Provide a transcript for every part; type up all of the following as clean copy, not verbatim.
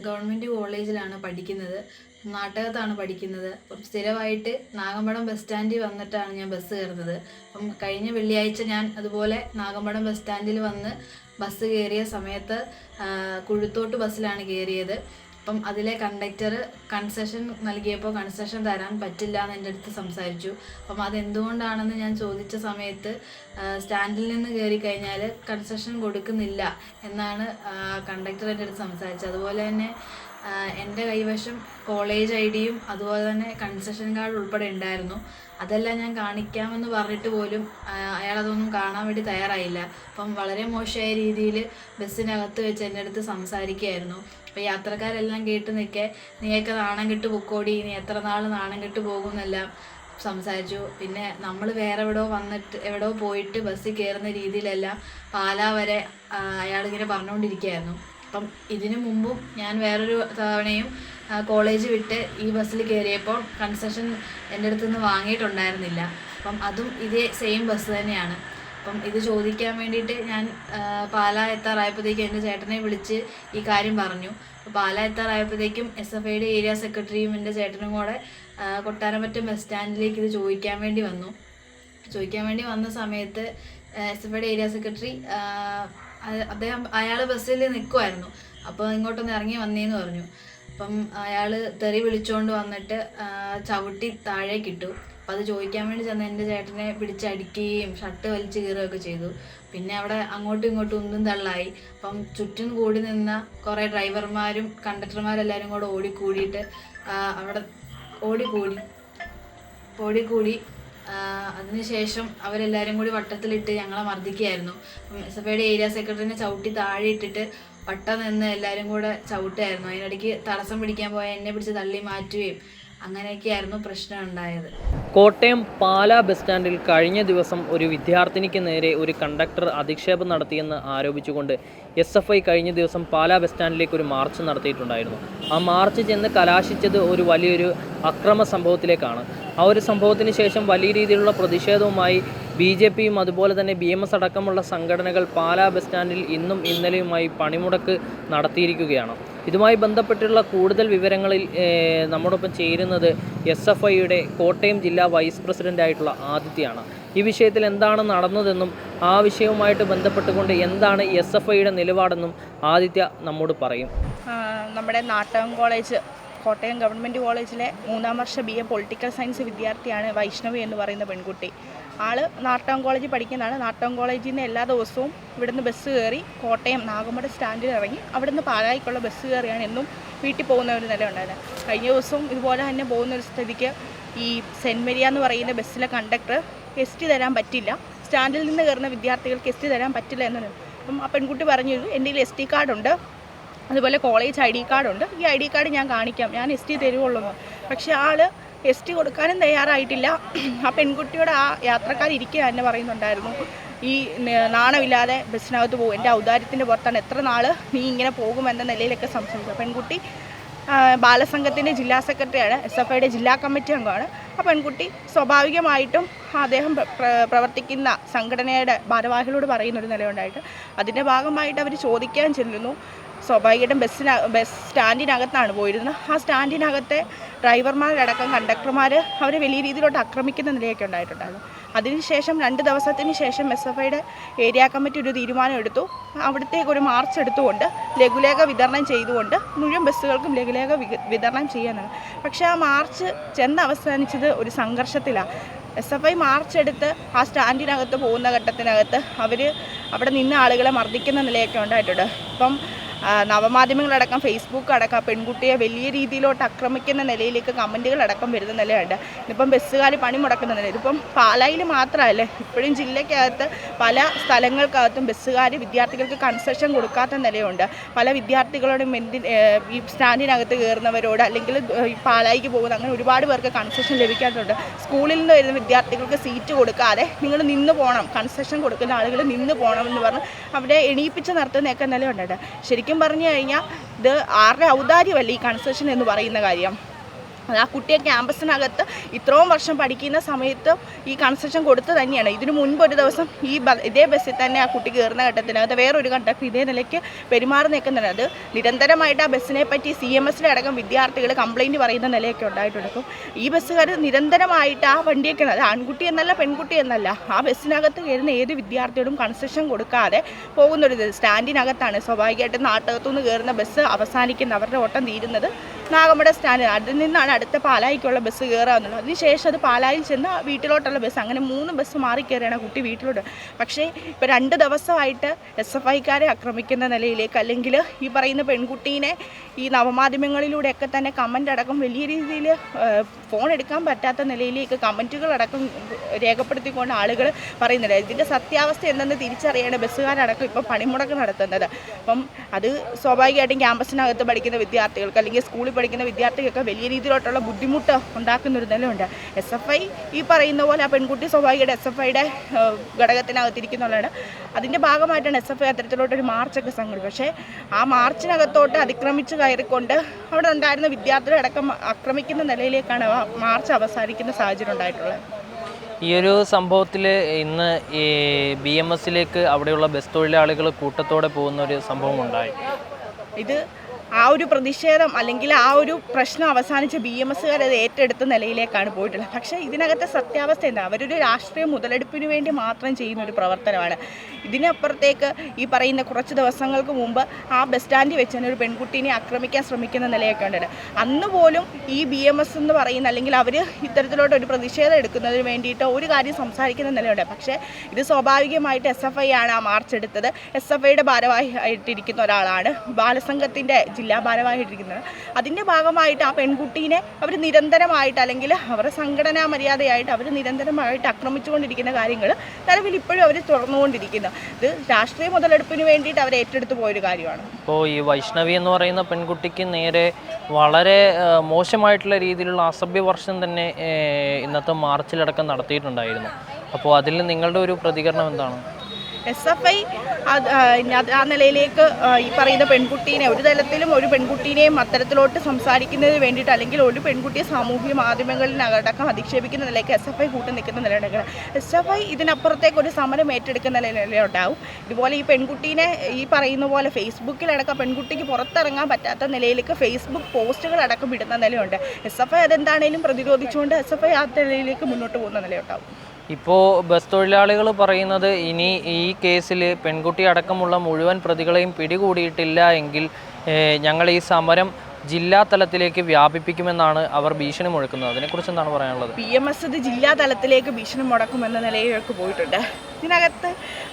Government കോളേജിലാണ് പഠിക്കുന്നത്. നാട്ടകത്താണ് പഠിക്കുന്നത്. അപ്പം സ്ഥിരമായിട്ട് നാഗമ്പടം ബസ് സ്റ്റാൻഡിൽ വന്നിട്ടാണ് ഞാൻ ബസ് കയറുന്നത്. അപ്പം കഴിഞ്ഞ വെള്ളിയാഴ്ച ഞാൻ അതുപോലെ നാഗമ്പടം ബസ് സ്റ്റാൻഡിൽ വന്ന് ബസ് കയറിയ സമയത്ത് കുഴുത്തോട്ട് ബസ്സിലാണ് കയറിയത്. അപ്പം അതിലെ കണ്ടക്ടർ കൺസെഷൻ നൽകിയപ്പോൾ കൺസെഷൻ തരാൻ പറ്റില്ല എന്ന് എൻ്റെ അടുത്ത് സംസാരിച്ചു. അപ്പം അതെന്തുകൊണ്ടാണെന്ന് ഞാൻ ചോദിച്ച സമയത്ത് സ്റ്റാൻഡിൽ നിന്ന് കയറി കഴിഞ്ഞാൽ കൺസെഷൻ കൊടുക്കുന്നില്ല എന്നാണ് കണ്ടക്ടർ എൻ്റെ അടുത്ത് സംസാരിച്ചത്. അതുപോലെ തന്നെ എൻ്റെ കൈവശം കോളേജ് ID-യും അതുപോലെ തന്നെ കൺസെഷൻ കാർഡ് ഉൾപ്പെടെ ഉണ്ടായിരുന്നു. അതെല്ലാം ഞാൻ കാണിക്കാമെന്ന് പറഞ്ഞിട്ട് പോലും അയാളതൊന്നും കാണാൻ വേണ്ടി തയ്യാറായില്ല. അപ്പം വളരെ മോശമായ രീതിയിൽ ബസ്സിനകത്ത് വെച്ച് എൻ്റെ അടുത്ത് സംസാരിക്കുകയായിരുന്നു. അപ്പോൾ യാത്രക്കാരെല്ലാം കേട്ട് നിൽക്കെ നീയൊക്കെ നാണം കെട്ട് പൊക്കോടി, നീ എത്ര നാൾ നാണം കെട്ട് പോകുമെന്നെല്ലാം സംസാരിച്ചു. പിന്നെ നമ്മൾ വേറെ എവിടെയോ പോയിട്ട് ബസ്സിൽ കയറുന്ന രീതിയിലെല്ലാം പാലാ വരെ അയാളിങ്ങനെ പറഞ്ഞുകൊണ്ടിരിക്കുകയായിരുന്നു. അപ്പം ഇതിനു മുമ്പും ഞാൻ വേറൊരു തവണയും കോളേജ് വിട്ട് ഈ ബസ്സിൽ കയറിയപ്പോൾ കൺസെഷൻ എൻ്റെ അടുത്ത് നിന്ന് വാങ്ങിയിട്ടുണ്ടായിരുന്നില്ല. അപ്പം അതും ഇതേ സെയിം ബസ് തന്നെയാണ്. അപ്പം ഇത് ചോദിക്കാൻ വേണ്ടിയിട്ട് ഞാൻ പാലാ എത്താറായപ്പോഴത്തേക്കും എൻ്റെ ചേട്ടനെ വിളിച്ച് ഈ കാര്യം പറഞ്ഞു. അപ്പോൾ പാലാ എത്താറായപ്പോഴത്തേക്കും SFIയുടെ ഏരിയ സെക്രട്ടറിയും എൻ്റെ ചേട്ടനും കൂടെ കൊട്ടാരമറ്റം ബസ് സ്റ്റാൻഡിലേക്ക് ഇത് ചോദിക്കാൻ വേണ്ടി വന്ന സമയത്ത് SFIയുടെ ഏരിയ സെക്രട്ടറി അയാൾ ബസ്സിൽ നിൽക്കുമായിരുന്നു. അപ്പോൾ ഇങ്ങോട്ടൊന്ന് ഇറങ്ങി വന്നേന്ന് പറഞ്ഞു. അപ്പം അയാൾ തെറി വിളിച്ചുകൊണ്ട് വന്നിട്ട് ചവിട്ടി താഴേക്കിട്ടു. അപ്പം അത് ചോദിക്കാൻ വേണ്ടി ചെന്ന് എൻ്റെ ചേട്ടനെ പിടിച്ചടിക്കുകയും ഷർട്ട് വലിച്ച് കീറുകയൊക്കെ ചെയ്തു. പിന്നെ അവിടെ അങ്ങോട്ടും ഇങ്ങോട്ടും ഉന്തും തള്ളായി. അപ്പം ചുറ്റും കൂടി നിന്ന കുറേ ഡ്രൈവർമാരും കണ്ടക്ടർമാരെല്ലാവരും കൂടെ ഓടിക്കൂടി അതിനുശേഷം അവരെല്ലാവരും കൂടി വട്ടത്തിലിട്ട് ഞങ്ങളെ മർദ്ദിക്കുകയായിരുന്നു. SFIയുടെ ഏരിയ സെക്രട്ടറിനെ ചവിട്ടി താഴെ ഇട്ടിട്ട് വട്ടം നിന്ന് എല്ലാവരും കൂടെ ചവിട്ടുമായിരുന്നു. അതിനിടയ്ക്ക് തടസ്സം പിടിക്കാൻ പോയ എന്നെ പിടിച്ച് തള്ളി മാറ്റുകയും അങ്ങനെയൊക്കെയായിരുന്നു പ്രശ്നം ഉണ്ടായത്. കോട്ടയം പാലാ ബസ് സ്റ്റാൻഡിൽ കഴിഞ്ഞ ദിവസം ഒരു വിദ്യാർത്ഥിനിക്ക് നേരെ ഒരു കണ്ടക്ടർ അധിക്ഷേപം നടത്തിയെന്ന് ആരോപിച്ചുകൊണ്ട് SFI കഴിഞ്ഞ ദിവസം പാലാ ബസ് സ്റ്റാൻഡിലേക്ക് ഒരു മാർച്ച് നടത്തിയിട്ടുണ്ടായിരുന്നു. ആ മാർച്ച് ചെന്ന് കലാശിച്ചത് ഒരു വലിയൊരു അക്രമ സംഭവത്തിലേക്കാണ്. ആ ഒരു സംഭവത്തിന് ശേഷം വലിയ രീതിയിലുള്ള പ്രതിഷേധവുമായി BJPയും അതുപോലെ തന്നെ BMS അടക്കമുള്ള സംഘടനകൾ പാലാ ബസ് സ്റ്റാൻഡിൽ ഇന്നും ഇന്നലെയുമായി പണിമുടക്ക് നടത്തിയിരിക്കുകയാണ്. ഇതുമായി ബന്ധപ്പെട്ടുള്ള കൂടുതൽ വിവരങ്ങളിൽ നമ്മോടൊപ്പം ചേരുന്നത് SFIയുടെ കോട്ടയം ജില്ലാ വൈസ് പ്രസിഡൻ്റായിട്ടുള്ള ആദിത്യയാണ്. ഈ വിഷയത്തിൽ എന്താണ് നടന്നതെന്നും ആ വിഷയവുമായിട്ട് ബന്ധപ്പെട്ടുകൊണ്ട് എന്താണ് SFIയുടെ നിലപാടെന്നും ആദിത്യ നമ്മോട് പറയും. നമ്മുടെ നാട്ടകം കോളേജ്, കോട്ടയം ഗവൺമെൻറ് കോളേജിലെ 3ാം വർഷ BA പൊളിറ്റിക്കൽ സയൻസ് വിദ്യാർത്ഥിയാണ് വൈഷ്ണവി എന്ന് പറയുന്ന പെൺകുട്ടി. ആൾ നാട്ടകം കോളേജിൽ പഠിക്കുന്നതാണ്. നാട്ടകം കോളേജിൽ നിന്ന് എല്ലാ ദിവസവും ഇവിടുന്ന് ബസ് കയറി കോട്ടയം നാഗമ്പടം സ്റ്റാൻഡിൽ ഇറങ്ങി അവിടുന്ന് പാലായിക്കുള്ള ബസ് കയറിയാണ് എന്നും വീട്ടിൽ പോകുന്ന ഒരു നില ഉണ്ടായിരുന്നത്. കഴിഞ്ഞ ദിവസവും ഇതുപോലെ തന്നെ പോകുന്ന ഒരു സ്ഥിതിക്ക് ഈ സെൻറ്റ് മേരിയ എന്ന് പറയുന്ന ബസ്സിലെ കണ്ടക്ടർ ST തരാൻ പറ്റില്ല, സ്റ്റാൻഡിൽ നിന്ന് കയറുന്ന വിദ്യാർത്ഥികൾക്ക് ST തരാൻ പറ്റില്ല എന്നാണ്. അപ്പം ആ പെൺകുട്ടി പറഞ്ഞു, എൻ്റെ കയ്യിൽ ST കാർഡുണ്ട്, അതുപോലെ കോളേജ് ID കാർഡുണ്ട്, ഈ ID കാർഡ് ഞാൻ കാണിക്കാം, ഞാൻ ST തരുവുള്ളൂ. പക്ഷേ ആൾ ST കൊടുക്കാനും തയ്യാറായിട്ടില്ല. ആ പെൺകുട്ടിയോട് ആ യാത്രക്കാരിരിക്കുക തന്നെ പറയുന്നുണ്ടായിരുന്നു, ഈ നാണമില്ലാതെ ബസ്സിനകത്ത് പോകും, എൻ്റെ ഔദാര്യത്തിൻ്റെ പുറത്താണ്, എത്ര നാൾ നീ ഇങ്ങനെ പോകുമെന്ന നിലയിലൊക്കെ സംസാരിച്ചു. പെൺകുട്ടി ബാലസംഘത്തിൻ്റെ ജില്ലാ സെക്രട്ടറിയാണ്, SFIയുടെ ജില്ലാ കമ്മിറ്റി അംഗമാണ്. ആ പെൺകുട്ടി സ്വാഭാവികമായിട്ടും അദ്ദേഹം പ്രവർത്തിക്കുന്ന സംഘടനയുടെ ഭാരവാഹികളോട് പറയുന്നൊരു നിലയുണ്ടായിട്ട് അതിൻ്റെ ഭാഗമായിട്ട് അവർ ചോദിക്കാൻ ചെല്ലുന്നു. സ്വാഭാവികമായിട്ടും ബസ് സ്റ്റാൻഡിനകത്താണ് പോയിരുന്നത്. ആ സ്റ്റാൻഡിനകത്തെ ഡ്രൈവർമാരടക്കം കണ്ടക്ടർമാർ അവരെ വലിയ രീതിയിലോട്ട് ആക്രമിക്കുന്ന നിലയൊക്കെ ഉണ്ടായിട്ടുണ്ടായിരുന്നു. അതിനുശേഷം 2 ദിവസത്തിന് ശേഷം SFIയുടെ ഏരിയ കമ്മിറ്റി ഒരു തീരുമാനം എടുത്തു. അവിടത്തേക്ക് ഒരു മാർച്ച് എടുത്തുകൊണ്ട് ലഘുലേഖ വിതരണം ചെയ്തുകൊണ്ട് മുഴുവൻ ബസ്സുകൾക്കും ലഘുലേഖ വിതരണം ചെയ്യാനാണ്. പക്ഷേ ആ മാർച്ച് അവസാനിച്ചത് ഒരു സംഘർഷത്തിലാണ്. SFI മാർച്ച് എടുത്ത് ആ സ്റ്റാൻഡിനകത്ത് പോകുന്ന ഘട്ടത്തിനകത്ത് അവിടെ നിന്ന് ആളുകളെ മർദ്ദിക്കുന്ന നിലയൊക്കെ ഉണ്ടായിട്ടുണ്ട്. ഇപ്പം നവമാധ്യമങ്ങളടക്കം ഫേസ്ബുക്ക് അടക്കം പെൺകുട്ടിയെ വലിയ രീതിയിലോട്ട് ആക്രമിക്കുന്ന നിലയിലേക്ക് കമൻറ്റുകളടക്കം വരുന്ന നിലയുണ്ട്. ഇപ്പം ബസ്സുകാർ പണി മുടക്കുന്ന നില, ഇതിപ്പം പാലായിൽ മാത്രമല്ല, ഇപ്പോഴും ജില്ലയ്ക്കകത്ത് പല സ്ഥലങ്ങൾക്കകത്തും ബസ്സുകാർ വിദ്യാർത്ഥികൾക്ക് കൺസെഷൻ കൊടുക്കാത്ത നിലയുണ്ട്. പല വിദ്യാർത്ഥികളോടും ഈ സ്റ്റാൻഡിനകത്ത് കയറുന്നവരോട് അല്ലെങ്കിൽ ഈ പാലായിക്ക് പോകുന്ന അങ്ങനെ ഒരുപാട് പേർക്ക് കൺസെഷൻ ലഭിക്കാറുണ്ട്. സ്കൂളിൽ നിന്ന് വരുന്ന വിദ്യാർത്ഥികൾക്ക് സീറ്റ് കൊടുക്കാതെ നിങ്ങൾ നിന്ന് പോകണം, കൺസെഷൻ കൊടുക്കുന്ന ആളുകൾ നിന്ന് പോകണം എന്ന് പറഞ്ഞ് അവിടെ എണീപ്പിച്ച് നിർത്തുന്നതൊക്കെ നിലയുണ്ട്. ശരിക്കും പറഞ്ഞു കഴിഞ്ഞാൽ ഇത് ആരുടെ ഔദാര്യമല്ല ഈ കൺസെഷൻ എന്ന് പറയുന്ന കാര്യം. ആ കുട്ടിയെ ക്യാമ്പസിനകത്ത് ഇത്രയും വർഷം പഠിക്കുന്ന സമയത്ത് ഈ കൺസെഷൻ കൊടുത്ത് തന്നെയാണ്. ഇതിനു മുൻപ് ഒരു ദിവസം ഇതേ ബസ്സിൽ തന്നെ ആ കുട്ടി കയറുന്ന ഘട്ടത്തിനകത്ത് വേറൊരു കണ്ടക്ടർ ഇതേ നിലയ്ക്ക് പെരുമാറി നിൽക്കുന്നുണ്ട്. അത് നിരന്തരമായിട്ട് ആ ബസ്സിനെ പറ്റി CMSലടക്കം വിദ്യാർത്ഥികൾ കംപ്ലയിൻറ്റ് പറയുന്ന നിലയൊക്കെ ഉണ്ടായിട്ടുണ്ട്. ഈ ബസ്സുകാർ നിരന്തരമായിട്ട് ആ വണ്ടിയൊക്കെ, അത് ആൺകുട്ടി എന്നല്ല പെൺകുട്ടി എന്നല്ല, ആ ബസ്സിനകത്ത് കയറുന്ന ഏത് വിദ്യാർത്ഥിയോടും കൺസെഷൻ കൊടുക്കാതെ പോകുന്നൊരു സ്റ്റാൻഡിനകത്താണ്. സ്വാഭാവികമായിട്ടും നാട്ടകത്തുനിന്ന് കയറുന്ന ബസ് അവസാനിക്കുന്ന, അവരുടെ ഓട്ടം തീരുന്നത് നാഗമ്പടം സ്റ്റാൻഡ്. അതിൽ നിന്നാണ് അടുത്ത പാലായിക്കുള്ള ബസ് കയറാവുന്നുള്ളൂ. അതിനുശേഷം അത് പാലായിൽ ചെന്ന് വീട്ടിലോട്ടുള്ള ബസ്, അങ്ങനെ 3 ബസ് മാറി കയറിയാണ് കുട്ടി വീട്ടിലോട്ട്. പക്ഷേ ഇപ്പോൾ 2 ദിവസമായിട്ട് SFIക്കാരെ ആക്രമിക്കുന്ന നിലയിലേക്ക്, അല്ലെങ്കിൽ ഈ പറയുന്ന പെൺകുട്ടീനെ ഈ നവമാധ്യമങ്ങളിലൂടെയൊക്കെ തന്നെ കമൻ്റ് അടക്കം വലിയ രീതിയിൽ ഫോൺ എടുക്കാൻ പറ്റാത്ത നിലയിലേക്ക് കമൻറ്റുകളടക്കം രേഖപ്പെടുത്തിക്കൊണ്ട് ആളുകൾ പറയുന്നുണ്ട്. ഇതിൻ്റെ സത്യാവസ്ഥ എന്തെന്ന് തിരിച്ചറിയേണ്ട ബസ്സുകാരടക്കം ഇപ്പോൾ പണിമുടക്ക് നടത്തുന്നത്. അപ്പം അത് സ്വാഭാവികമായിട്ടും ക്യാമ്പസിനകത്ത് പഠിക്കുന്ന വിദ്യാർത്ഥികൾക്ക് അല്ലെങ്കിൽ സ്കൂളിൽ പഠിക്കുന്ന വിദ്യാർത്ഥികൾക്ക് വലിയ രീതിയിലോട്ടുള്ള ബുദ്ധിമുട്ട് ഉണ്ടാക്കുന്നൊരു നിലയുണ്ട്. SFI ഈ പറയുന്ന പോലെ ആ പെൺകുട്ടി സ്വാഭാവികമായിട്ട് SFIയുടെ ഘടകത്തിനകത്തിരിക്കുന്നുള്ളതാണ്. അതിൻ്റെ ഭാഗമായിട്ടാണ് SFI അത്തരത്തിലോട്ടൊരു മാർച്ചൊക്കെ സംഘടിപ്പിച്ചത്. പക്ഷേ ആ മാർച്ചിനകത്തോട്ട് അതിക്രമിച്ച് കയറിക്കൊണ്ട് അവിടെ ഉണ്ടായിരുന്ന വിദ്യാർത്ഥികളടക്കം ആക്രമിക്കുന്ന നിലയിലേക്കാണ് ആ മാർച്ച് അവസാനിക്കുന്ന സാഹചര്യം ഉണ്ടായിട്ടുള്ളത്. ഈ ഒരു സംഭവത്തിൽ ഇന്ന് ഈ BMSലേക്ക് അവിടെയുള്ള ബസ് തൊഴിലാളികൾ കൂട്ടത്തോടെ പോകുന്ന ഒരു സംഭവം ഉണ്ടായി. ഇത് ആ ഒരു പ്രതിഷേധം അല്ലെങ്കിൽ ആ ഒരു പ്രശ്നം അവസാനിച്ച് BMSകാർ അത് ഏറ്റെടുത്ത നിലയിലേക്കാണ് പോയിട്ടുള്ളത്. പക്ഷേ ഇതിനകത്തെ സത്യാവസ്ഥ എന്താ? അവരൊരു രാഷ്ട്രീയ മുതലെടുപ്പിന് വേണ്ടി മാത്രം ചെയ്യുന്ന ഒരു പ്രവർത്തനമാണ്. ഇതിനപ്പുറത്തേക്ക് ഈ പറയുന്ന കുറച്ച് ദിവസങ്ങൾക്ക് മുമ്പ് ആ ബസ് സ്റ്റാൻഡിൽ വെച്ച് തന്നെ ഒരു പെൺകുട്ടീനെ ആക്രമിക്കാൻ ശ്രമിക്കുന്ന നിലയൊക്കെ ഉണ്ട്. അന്ന് പോലും ഈ BMS എന്ന് പറയുന്ന, അല്ലെങ്കിൽ അവർ ഇത്തരത്തിലോട്ടൊരു പ്രതിഷേധം എടുക്കുന്നതിന് വേണ്ടിയിട്ട് ഒരു കാര്യം സംസാരിക്കുന്ന നിലയുണ്ട്. പക്ഷേ ഇത് സ്വാഭാവികമായിട്ട് SFI ആണ് ആ മാർച്ച് എടുത്തത്. SFIയുടെ ഭാരവാഹിയായിട്ടിരിക്കുന്ന ഒരാളാണ്, ബാലസംഘത്തിൻ്റെ ജില്ലാ ഭാരവാഹിയായിട്ടിരിക്കുന്നത്. അതിൻ്റെ ഭാഗമായിട്ട് ആ പെൺകുട്ടീനെ അവർ നിരന്തരമായിട്ട്, അല്ലെങ്കിൽ അവരുടെ സംഘടനാ മര്യാദയായിട്ട് അവർ നിരന്തരമായിട്ട് ആക്രമിച്ചുകൊണ്ടിരിക്കുന്ന കാര്യങ്ങൾ നിലവിൽ ഇപ്പോഴും അവർ തുറന്നുകൊണ്ടിരിക്കുന്നു. ഇത് രാഷ്ട്രീയ മുതലെടുപ്പിന് വേണ്ടിയിട്ട് അവർ ഏറ്റെടുത്ത് പോയൊരു കാര്യമാണ്. ഇപ്പോൾ ഈ വൈഷ്ണവി എന്ന് പറയുന്ന പെൺകുട്ടിക്ക് നേരെ വളരെ മോശമായിട്ടുള്ള രീതിയിലുള്ള അസഭ്യവർഷം തന്നെ ഇന്നത്തെ മാർച്ചിലടക്കം നടത്തിയിട്ടുണ്ടായിരുന്നു. അപ്പോൾ അതിൽ നിങ്ങളുടെ ഒരു പ്രതികരണം എന്താണ്? SFI ആ നിലയിലേക്ക് ഈ പറയുന്ന പെൺകുട്ടീനെ ഒരു തലത്തിലും ഒരു പെൺകുട്ടീനെയും അത്തരത്തിലോട്ട് സംസാരിക്കുന്നതിന് വേണ്ടിയിട്ട്, അല്ലെങ്കിൽ ഒരു പെൺകുട്ടിയെ സാമൂഹ്യ മാധ്യമങ്ങളിലടക്കം അധിക്ഷേപിക്കുന്ന നിലയ്ക്ക് SFI കൂട്ടി നിൽക്കുന്ന നിലയുണ്ടെങ്കിൽ SFI ഇതിനപ്പുറത്തേക്ക് ഒരു സമരം ഏറ്റെടുക്കുന്ന നിലയുണ്ടാവും. ഇതുപോലെ ഈ പെൺകുട്ടീനെ ഈ പറയുന്ന പോലെ ഫേസ്ബുക്കിലടക്കം പെൺകുട്ടിക്ക് പുറത്തിറങ്ങാൻ പറ്റാത്ത നിലയിലേക്ക് ഫേസ്ബുക്ക് പോസ്റ്റുകളടക്കം ഇടുന്ന നിലയുണ്ട്. SFI അതെന്താണേലും പ്രതിരോധിച്ചുകൊണ്ട് SFI ആ നിലയിലേക്ക് മുന്നോട്ട് പോകുന്ന നിലയുണ്ടാവും. ഇപ്പോൾ ബസ് തൊഴിലാളികൾ പറയുന്നത് ഇനി ഈ കേസിൽ പെൺകുട്ടി അടക്കമുള്ള മുഴുവൻ പ്രതികളെയും പിടികൂടിയിട്ടില്ല എങ്കിൽ ഞങ്ങൾ ഈ സമരം ജില്ലാ തലത്തിലേക്ക് വ്യാപിപ്പിക്കുമെന്നാണ് അവർ ഭീഷണി മുഴക്കുന്നത്. അതിനെക്കുറിച്ച് എന്താണ് പറയാനുള്ളത്? BMS ഇത് ജില്ലാ തലത്തിലേക്ക് ഭീഷണി മുടക്കുമെന്ന നിലയിലേക്ക് പോയിട്ടുണ്ട്. ഇതിനകത്ത്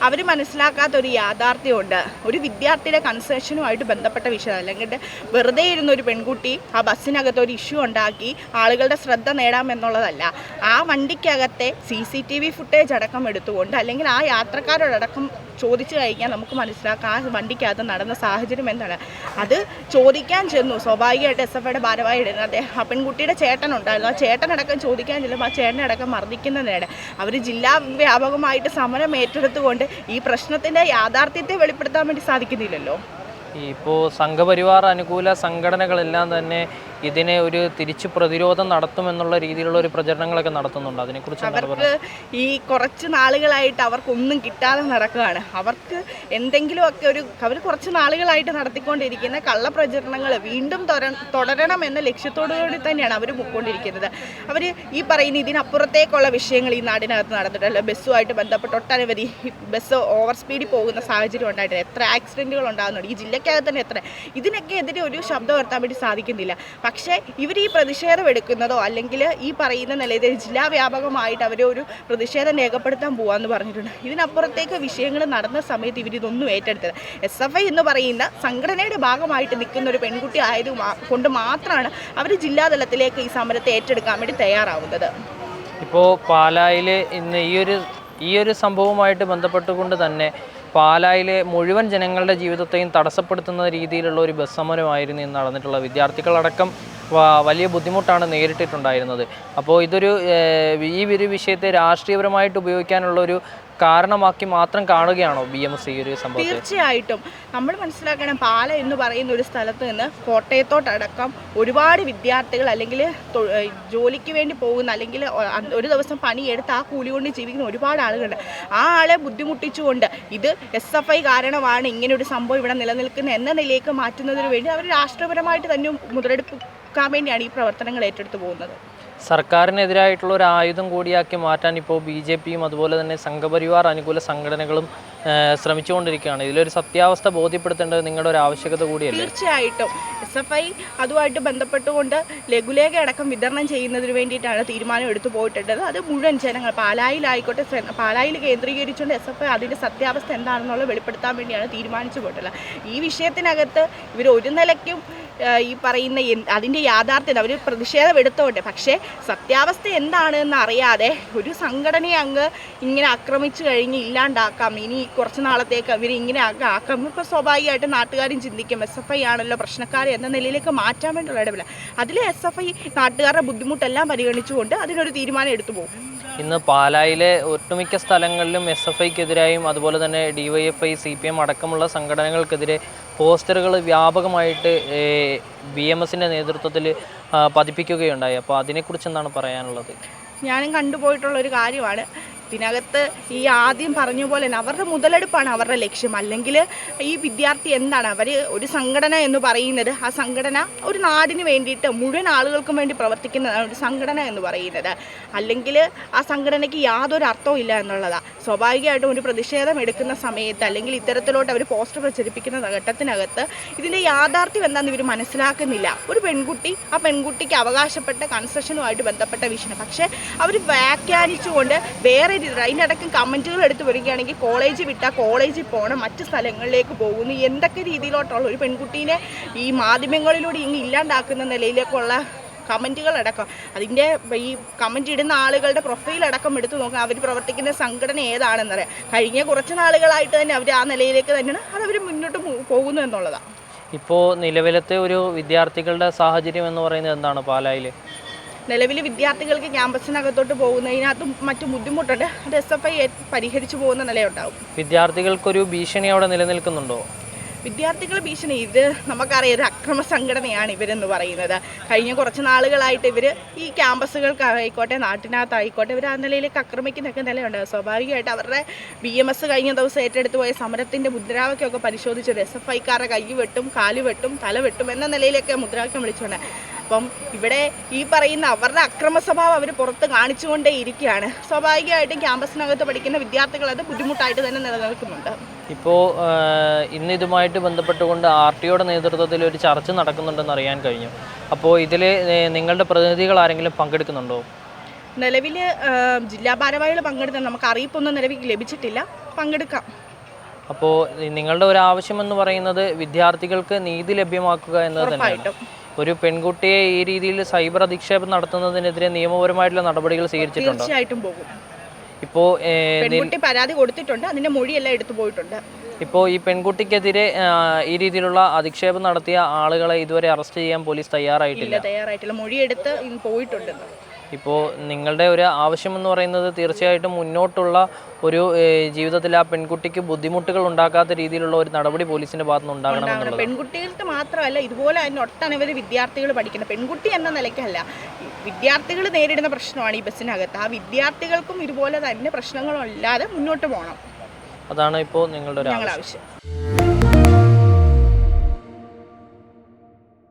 അവർ മനസ്സിലാക്കാത്തൊരു യാഥാർത്ഥ്യമുണ്ട്. ഒരു വിദ്യാർത്ഥിയുടെ കൺസെഷനുമായിട്ട് ബന്ധപ്പെട്ട വിഷയം, അല്ലെങ്കിൽ വെറുതെ ഇരുന്നൊരു പെൺകുട്ടി ആ ബസ്സിനകത്ത് ഒരു ഇഷ്യൂ ഉണ്ടാക്കി ആളുകളുടെ ശ്രദ്ധ നേടാമെന്നുള്ളതല്ല. ആ വണ്ടിക്കകത്തെ CCTV ഫുട്ടേജ് അടക്കം എടുത്തുകൊണ്ട്, അല്ലെങ്കിൽ ആ യാത്രക്കാരോടക്കം ചോദിച്ചു കഴിഞ്ഞാൽ നമുക്ക് മനസ്സിലാക്കാം ആ വണ്ടിക്കകത്ത് നടന്ന സാഹചര്യം എന്താണ്. അത് ചോദിക്കാൻ ചെന്നു സ്വാഭാവികമായിട്ട് SFIയുടെ ഭാരവാഹി ഇടുന്നത് ആ പെൺകുട്ടിയുടെ ചേട്ടനുണ്ടായിരുന്നു. ആ ചേട്ടനടക്കം ചോദിക്കാൻ ചെല്ലുമ്പോൾ ആ ചേട്ടനടക്കം മർദ്ദിക്കുന്നതിനിടെ അവർ ജില്ലാ വ്യാപകമായിട്ട് സമരം ഏറ്റെടുത്തുകൊണ്ട് ഈ പ്രശ്നത്തിൻ്റെ യാഥാർത്ഥ്യത്തെ വെളിപ്പെടുത്താൻ വേണ്ടി സാധിക്കുന്നില്ലല്ലോ. ഇപ്പോൾ സംഘപരിവാർ അനുകൂല സംഘടനകളെല്ലാം തന്നെ ഇതിനെ ഒരു തിരിച്ചു പ്രതിരോധം നടത്തുമെന്നുള്ള രീതിയിലുള്ള ഒരു പ്രചരണങ്ങളൊക്കെ നടത്തുന്നുണ്ട്. അതിനെക്കുറിച്ച് അവർക്ക് ഈ കുറച്ച് നാളുകളായിട്ട് അവർക്കൊന്നും കിട്ടാതെ നടക്കുകയാണ്. അവർക്ക് എന്തെങ്കിലുമൊക്കെ അവർ കുറച്ച് നാളുകളായിട്ട് നടത്തിക്കൊണ്ടിരിക്കുന്ന കള്ളപ്രചരണങ്ങൾ വീണ്ടും തുടരണം എന്ന ലക്ഷ്യത്തോടുകൂടി തന്നെയാണ് അവർ പോയിക്കൊണ്ടിരിക്കുന്നത്. അവർ ഈ പറയുന്ന ഇതിനപ്പുറത്തേക്കുള്ള വിഷയങ്ങൾ ഈ നാടിനകത്ത് നടന്നിട്ടല്ല. ബസ്സുമായിട്ട് ബന്ധപ്പെട്ട് ഒട്ടനവധി ബസ് ഓവർ സ്പീഡിൽ പോകുന്ന സാഹചര്യം ഉണ്ടായിട്ടുണ്ട്. എത്ര ആക്സിഡൻറ്റുകൾ ഉണ്ടാകുന്നുണ്ട് ഈ ജില്ലയ്ക്കകത്ത് തന്നെ, എത്ര. ഇതിനൊക്കെ എതിരെ ഒരു ശബ്ദം ഉയർത്താൻ വേണ്ടി സാധിക്കുന്നില്ല. പക്ഷേ ഇവർ ഈ പ്രതിഷേധം എടുക്കുന്നതോ, അല്ലെങ്കിൽ ഈ പറയുന്ന നിലയിൽ ജില്ലാ വ്യാപകമായിട്ട് അവരൊരു പ്രതിഷേധം രേഖപ്പെടുത്താൻ പോകാമെന്ന് പറഞ്ഞിട്ടുണ്ട്. ഇതിനപ്പുറത്തേക്ക് വിഷയങ്ങൾ നടന്ന സമയത്ത് ഇവരിതൊന്നും ഏറ്റെടുത്തത്. SFI എന്ന് പറയുന്ന സംഘടനയുടെ ഭാഗമായിട്ട് നിൽക്കുന്ന ഒരു പെൺകുട്ടി ആയത് കൊണ്ട് മാത്രമാണ് അവർ ജില്ലാതലത്തിലേക്ക് ഈ സമരത്തെ ഏറ്റെടുക്കാൻ വേണ്ടി തയ്യാറാവുന്നത്. ഇപ്പോൾ പാലായിൽ ഇന്ന് ഈ ഒരു സംഭവവുമായിട്ട് ബന്ധപ്പെട്ടുകൊണ്ട് തന്നെ പാലായിലെ മുഴുവൻ ജനങ്ങളുടെ ജീവിതത്തെയും തടസ്സപ്പെടുത്തുന്ന രീതിയിലുള്ള ഒരു ബസ് സമരമായിരുന്നു ഇന്ന് നടന്നിട്ടുള്ള. വിദ്യാർത്ഥികളടക്കം വലിയ ബുദ്ധിമുട്ടാണ് നേരിട്ടിട്ടുണ്ടായിരുന്നത്. അപ്പോൾ ഈ ഒരു വിഷയത്തെ രാഷ്ട്രീയപരമായിട്ട് ഉപയോഗിക്കാനുള്ള ഒരു കാരണമാക്കി മാത്രം കാണുകയാണോ BMS ഈ ഒരു സംഭവത്തെ? തീർച്ചയായിട്ടും നമ്മൾ മനസ്സിലാക്കണം, പാല എന്ന് പറയുന്ന ഒരു സ്ഥലത്ത് നിന്ന് കോട്ടയത്തോട്ടടക്കം ഒരുപാട് വിദ്യാർത്ഥികൾ അല്ലെങ്കിൽ ജോലിക്ക് വേണ്ടി പോകുന്ന അല്ലെങ്കിൽ ഒരു ദിവസം പണിയെടുത്ത് ആ കൂലി കൊണ്ട് ജീവിക്കുന്ന ഒരുപാട് ആളുകളുണ്ട്. ആ ആളെ ബുദ്ധിമുട്ടിച്ചുകൊണ്ട് ഇത് SFI കാരണമാണ് ഇങ്ങനെ ഒരു സംഭവം ഇവിടെ നിലനിൽക്കുന്നത് എന്ന നിലയിലേക്ക് മാറ്റുന്നതിന് വേണ്ടി അവർ രാഷ്ട്രീയപരമായിട്ട് തന്നെ മുതലെടുക്കാൻ വേണ്ടിയാണ് ഈ പ്രവർത്തനങ്ങൾ ഏറ്റെടുത്തു പോകുന്നത്. സർക്കാരിനെതിരായിട്ടുള്ള ഒരു ആയുധം കൂടിയാക്കി മാറ്റാൻ ഇപ്പോൾ BJPയും അതുപോലെ തന്നെ സംഘപരിവാർ അനുകൂല സംഘടനകളും ശ്രമിച്ചുകൊണ്ടിരിക്കുകയാണ്. ഇതിലൊരു സത്യാവസ്ഥ ബോധ്യപ്പെടുത്തേണ്ടത് നിങ്ങളുടെ ഒരു ആവശ്യകത കൂടിയല്ലേ? തീർച്ചയായിട്ടും SFI അതുമായിട്ട് ബന്ധപ്പെട്ടുകൊണ്ട് ലഘുലേഖ അടക്കം വിതരണം ചെയ്യുന്നതിന് വേണ്ടിയിട്ടാണ് തീരുമാനം എടുത്തു പോയിട്ടുള്ളത്. അത് മുഴുവൻ ജനങ്ങൾ പാലായിലായിക്കോട്ടെ, പാലായിൽ കേന്ദ്രീകരിച്ചുകൊണ്ട് SFI അതിൻ്റെ സത്യാവസ്ഥ എന്താണെന്നുള്ളത് വെളിപ്പെടുത്താൻ വേണ്ടിയാണ് തീരുമാനിച്ചു പോയിട്ടുള്ളത്. ഈ വിഷയത്തിനകത്ത് ഇവർ ഒരു നിലയ്ക്കും ഈ പറയുന്ന അതിൻ്റെ യാഥാർത്ഥ്യം അവർ പ്രതിഷേധം എടുത്തോട്ടെ, പക്ഷേ സത്യാവസ്ഥ എന്താണെന്ന് അറിയാതെ ഒരു സംഘടനയെ അങ്ങ് ഇങ്ങനെ ആക്രമിച്ചു കഴിഞ്ഞ് ഇല്ലാണ്ടാക്കാം, ഇനി കുറച്ച് നാളത്തേക്ക് അവർ ഇങ്ങനെ ആക്കാം. ഇപ്പോൾ സ്വാഭാവികമായിട്ട് നാട്ടുകാരും ചിന്തിക്കും SFI ആണല്ലോ പ്രശ്നക്കാരെ എന്ന നിലയിലേക്ക് മാറ്റാൻ വേണ്ടിയുള്ള ഇടപെടൽ. അതിൽ SFI നാട്ടുകാരുടെ ബുദ്ധിമുട്ടെല്ലാം പരിഗണിച്ചുകൊണ്ട് അതിനൊരു തീരുമാനം എടുത്തു പോകും. ഇന്ന് പാലായിലെ ഒട്ടുമിക്ക സ്ഥലങ്ങളിലും SFIക്കെതിരായും അതുപോലെ തന്നെ DYFI CPM അടക്കമുള്ള സംഘടനകൾക്കെതിരെ പോസ്റ്ററുകൾ വ്യാപകമായിട്ട് BMSൻ്റെ നേതൃത്വത്തിൽ പതിപ്പിക്കുകയുണ്ടായി. അപ്പോൾ അതിനെക്കുറിച്ച് എന്താണ് പറയാനുള്ളത്? ഞാനും കണ്ടുപോയിട്ടുള്ളൊരു കാര്യമാണ്. ഇതിനകത്ത് ഈ ആദ്യം പറഞ്ഞ പോലെ തന്നെ അവരുടെ മുതലെടുപ്പാണ് അവരുടെ ലക്ഷ്യം. അല്ലെങ്കിൽ ഈ വിദ്യാർത്ഥി എന്താണ്, അവർ ഒരു സംഘടന എന്ന് പറയുന്നത്, ആ സംഘടന ഒരു നാടിന് വേണ്ടിയിട്ട് മുഴുവൻ ആളുകൾക്കും വേണ്ടി പ്രവർത്തിക്കുന്നതാണ് ഒരു സംഘടന എന്ന് പറയുന്നത്. അല്ലെങ്കിൽ ആ സംഘടനയ്ക്ക് യാതൊരു അർത്ഥവും ഇല്ല എന്നുള്ളതാണ്. സ്വാഭാവികമായിട്ടും ഒരു പ്രതിഷേധം എടുക്കുന്ന സമയത്ത് അല്ലെങ്കിൽ ഇത്തരത്തിലോട്ട് അവർ പോസ്റ്റർ പ്രചരിപ്പിക്കുന്ന ഘട്ടത്തിനകത്ത് ഇതിൻ്റെ യാഥാർത്ഥ്യം എന്താണെന്ന് ഇവർ മനസ്സിലാക്കുന്നില്ല. ഒരു പെൺകുട്ടി, ആ പെൺകുട്ടിക്ക് അവകാശപ്പെട്ട കൺസെഷനുമായിട്ട് ബന്ധപ്പെട്ട വിഷയം, പക്ഷേ അവർ വ്യാഖ്യാനിച്ചുകൊണ്ട് വേറെ അതിനടക്കം കമൻറ്റുകൾ എടുത്ത് വരികയാണെങ്കിൽ കോളേജ് വിട്ടാൽ കോളേജിൽ പോകണം, മറ്റ് സ്ഥലങ്ങളിലേക്ക് പോകുന്നു, എന്തൊക്കെ രീതിയിലോട്ടുള്ള ഒരു പെൺകുട്ടീനെ ഈ മാധ്യമങ്ങളിലൂടെ ഇങ്ങ് ഇല്ലാണ്ടാക്കുന്ന നിലയിലേക്കുള്ള കമൻറ്റുകളടക്കം, അതിൻ്റെ ഈ കമൻറ്റ് ഇടുന്ന ആളുകളുടെ പ്രൊഫൈലടക്കം എടുത്ത് നോക്കാം, അവർ പ്രവർത്തിക്കുന്ന സംഘടന ഏതാണെന്നറിയാം. കഴിഞ്ഞ കുറച്ച് നാളുകളായിട്ട് തന്നെ അവർ ആ നിലയിലേക്ക് തന്നെയാണ് അതവർ മുന്നോട്ട് പോകുന്നു എന്നുള്ളതാണ്. ഇപ്പോൾ നിലവിലത്തെ ഒരു വിദ്യാർത്ഥികളുടെ സാഹചര്യം എന്ന് പറയുന്നത് എന്താണ് പാലായിൽ? നിലവിൽ വിദ്യാർത്ഥികൾക്ക് ക്യാമ്പസിനകത്തോട്ട് പോകുന്നതിനകത്തും മറ്റു ബുദ്ധിമുട്ടുണ്ട്. അത് SFI പരിഹരിച്ചു പോകുന്ന നിലയുണ്ടാവും. വിദ്യാർത്ഥികൾക്കൊരു ഭീഷണി അവിടെ നിലനിൽക്കുന്നുണ്ടോ? വിദ്യാർത്ഥികൾ ഭീഷണി, ഇത് നമുക്കറിയാം, ഒരു അക്രമ സംഘടനയാണ് ഇവരെന്ന് പറയുന്നത്. കഴിഞ്ഞ കുറച്ച് നാളുകളായിട്ട് ഇവർ ഈ ക്യാമ്പസുകൾക്കായിക്കോട്ടെ നാട്ടിനകത്തായിക്കോട്ടെ ഇവർ ആ നിലയിലേക്ക് ആക്രമിക്കുന്നൊക്കെ നിലയുണ്ട്. സ്വാഭാവികമായിട്ട് അവരുടെ BMS കഴിഞ്ഞ ദിവസം ഏറ്റെടുത്ത് പോയ സമരത്തിൻ്റെ മുദ്രാവാക്യമൊക്കെ പരിശോധിച്ചത് SFIക്കാരുടെ കൈ വെട്ടും, കാല് വെട്ടും, തല വെട്ടും എന്ന നിലയിലൊക്കെ മുദ്രാവാക്യം വിളിച്ചുകൊണ്ട്. അപ്പം ഇവിടെ ഈ പറയുന്ന അവരുടെ അക്രമ സ്വഭാവം അവർ പുറത്ത് കാണിച്ചുകൊണ്ടേ ഇരിക്കുകയാണ്. സ്വാഭാവികമായിട്ടും ക്യാമ്പസിനകത്ത് പഠിക്കുന്ന വിദ്യാർത്ഥികൾ അത് ബുദ്ധിമുട്ടായിട്ട് തന്നെ നിലനിൽക്കുന്നുണ്ട്. ഇപ്പോൾ ഇന്ന് ഇതുമായിട്ട് ബന്ധപ്പെട്ടുകൊണ്ട് RTOയുടെ നേതൃത്വത്തിൽ ഒരു ചർച്ച നടക്കുന്നുണ്ടെന്ന് അറിയാൻ കഴിഞ്ഞു. അപ്പോൾ ഇതിൽ നിങ്ങളുടെ പ്രതിനിധികൾ ആരെങ്കിലും പങ്കെടുക്കുന്നുണ്ടോ? നിലവിൽ ജില്ലാ ഭാരവാഹികൾ പങ്കെടുത്ത നമുക്ക് അറിയിപ്പൊന്നും നിലവിൽ ലഭിച്ചിട്ടില്ല. പങ്കെടുക്കാം. അപ്പോൾ നിങ്ങളുടെ ഒരു ആവശ്യം എന്ന് പറയുന്നത് വിദ്യാർത്ഥികൾക്ക് നീതി ലഭ്യമാക്കുക എന്നത് തന്നെയാണ്. ഒരു പെൺകുട്ടിയെ ഈ രീതിയിൽ സൈബർ അധിക്ഷേപം നടത്തുന്നതിനെതിരെ നിയമപരമായിട്ടുള്ള നടപടികൾ സ്വീകരിച്ചിട്ടുണ്ടോ? തീർച്ചയായിട്ടും പോകും. ഇപ്പോൾ പെൺകുട്ടി പരാതി കൊടുത്തിട്ടുണ്ട്, അതിന്റെ മൊഴിയെല്ലാം എടുത്തു പോയിട്ടുണ്ട്. ഇപ്പോൾ ഈ പെൺകുട്ടിക്കെതിരെ ഈ രീതിയിലുള്ള അധിക്ഷേപം നടത്തിയ ആളുകളെ ഇതുവരെ അറസ്റ്റ് ചെയ്യാൻ പോലീസ് തയ്യാറായിട്ടില്ല. മൊഴിയെടുത്ത് പോയിട്ടുണ്ട്. ഇപ്പോൾ നിങ്ങളുടെ ഒരു ആവശ്യമെന്ന് പറയുന്നത് തീർച്ചയായിട്ടും മുന്നോട്ടുള്ള ഒരു ജീവിതത്തിൽ ആ പെൺകുട്ടിക്ക് ബുദ്ധിമുട്ടുകൾ ഉണ്ടാക്കാത്ത രീതിയിലുള്ള ഒരു നടപടി പോലീസിന്റെ ഭാഗത്ത് നിന്ന് ഉണ്ടാകണം എന്നുള്ളത്. പെൺകുട്ടികൾക്ക് മാത്രമല്ല, ഇതുപോലെ തന്നെ ഒട്ടനവധി വിദ്യാർത്ഥികൾ പഠിക്കുന്ന, പെൺകുട്ടി എന്ന നിലയ്ക്കല്ല, വിദ്യാർത്ഥികൾ നേരിടുന്ന പ്രശ്നമാണ് ഈ ബസ്സിനകത്ത്. ആ വിദ്യാർത്ഥികൾക്കും ഇതുപോലെ തന്നെ പ്രശ്നങ്ങളില്ലാതെ മുന്നോട്ട് പോകണം. അതാണ് ഇപ്പോൾ നിങ്ങളുടെ ഒരു ആവശ്യം.